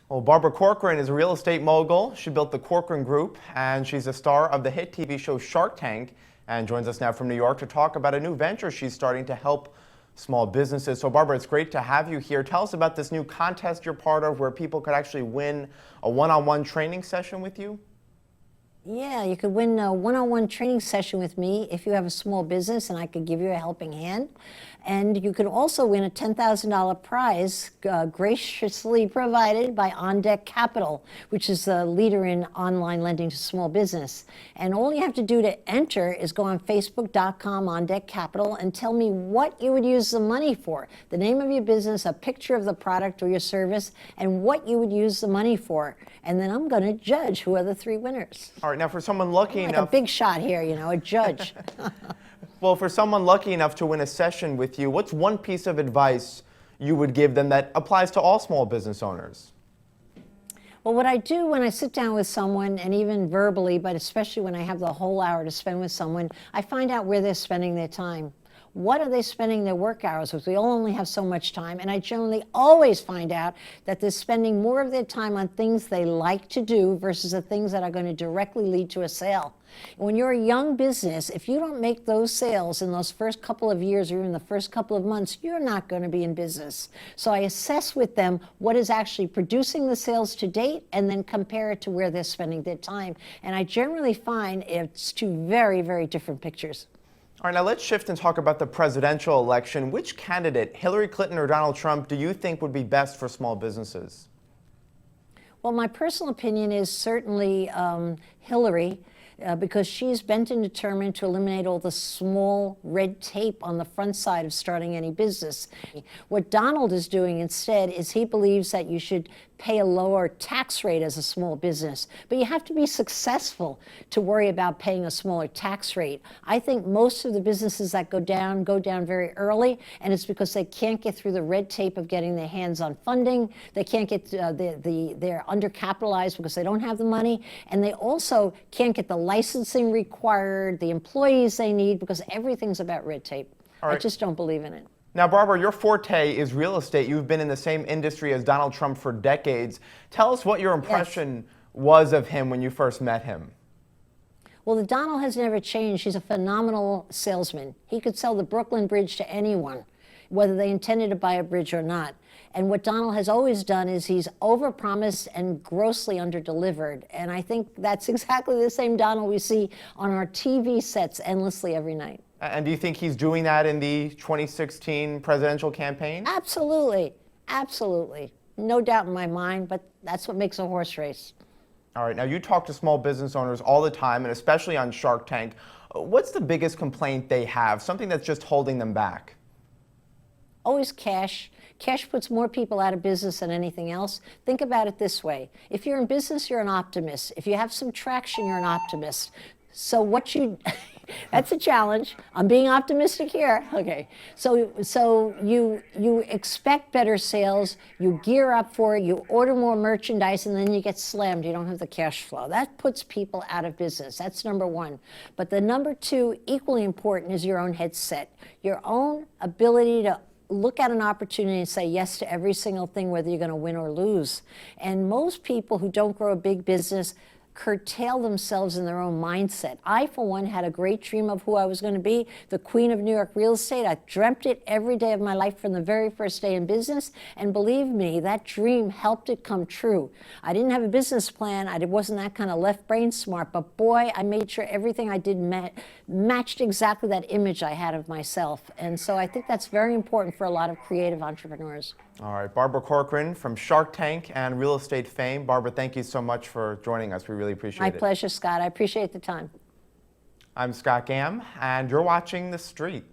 Well, Barbara Corcoran is a real estate mogul. She built the Corcoran Group, and she's a star of the hit TV show Shark Tank, and joins us now from New York to talk about a new venture she's starting to help small businesses. So, Barbara, it's great to have you here. Tell us about this new contest you're part of where people could actually win a one-on-one training session with you. Yeah, you could win a one-on-one training session with me if you have a small business, and I could give you a helping hand. And you could also win a $10,000 prize graciously provided by On Deck Capital, which is the leader in online lending to small business. And all you have to do to enter is go on facebook.com On Deck Capital and tell me what you would use the money for. The name of your business, a picture of the product or your service, and what you would use the money for. And then I'm going to judge who are the three winners. All right, now for someone lucky like enough... a big shot here, you know, a judge. Well, for someone lucky enough to win a session with you, what's one piece of advice you would give them that applies to all small business owners? Well, what I do when I sit down with someone, and even verbally, but especially when I have the whole hour to spend with someone, I find out where they're spending their time. What are they spending their work hours with? We all only have so much time, and I generally always find out that they're spending more of their time on things they like to do versus the things that are going to directly lead to a sale. And when you're a young business, if you don't make those sales in those first couple of years or in the first couple of months, you're not going to be in business. So I assess with them what is actually producing the sales to date and then compare it to where they're spending their time. And I generally find it's two very, very different pictures. All right, now let's shift and talk about the presidential election. Which candidate, Hillary Clinton or Donald Trump, do you think would be best for small businesses? Well, my personal opinion is certainly Hillary. Because she's bent and determined to eliminate all the small red tape on the front side of starting any business. What Donald is doing instead is he believes that you should pay a lower tax rate as a small business, but you have to be successful to worry about paying a smaller tax rate. I think most of the businesses that go down very early, and it's because they can't get through the red tape of getting their hands on funding. They can't get they're undercapitalized because they don't have the money, and they also can't get the licensing required, the employees they need, because everything's about red tape. All right. I just don't believe in it. Now, Barbara, your forte is real estate. You've been in the same industry as Donald Trump for decades. Tell us what your impression was of him when you first met him. Well, the Donald has never changed. He's a phenomenal salesman. He could sell the Brooklyn Bridge to anyone, whether they intended to buy a bridge or not. And what Donald has always done is he's overpromised and grossly underdelivered. And I think that's exactly the same Donald we see on our TV sets endlessly every night. And do you think he's doing that in the 2016 presidential campaign? Absolutely. Absolutely. No doubt in my mind, but that's what makes a horse race. All right. Now, you talk to small business owners all the time, and especially on Shark Tank. What's the biggest complaint they have, something that's just holding them back? Always cash. Cash puts more people out of business than anything else. Think about it this way. If you're in business, you're an optimist. If you have some traction, you're an optimist. So what you... That's a challenge. I'm being optimistic here. Okay. So you expect better sales, you gear up for it, you order more merchandise, and then you get slammed. You don't have the cash flow. That puts people out of business. That's number one. But the number two, equally important, is your own headset. Your own ability to look at an opportunity and say yes to every single thing, whether you're going to win or lose. And most people who don't grow a big business curtail themselves in their own mindset. I, for one, had a great dream of who I was going to be, the queen of New York real estate. I dreamt it every day of my life from the very first day in business, and believe me, that dream helped it come true. I didn't have a business plan. I wasn't that kind of left brain smart, but boy, I made sure everything I did matched exactly that image I had of myself. And so I think that's very important for a lot of creative entrepreneurs. All right, Barbara Corcoran from Shark Tank and real estate fame. Barbara, thank you so much for joining us. We really appreciate it. My pleasure, Scott. I appreciate the time. I'm Scott Gamm, and you're watching The Street.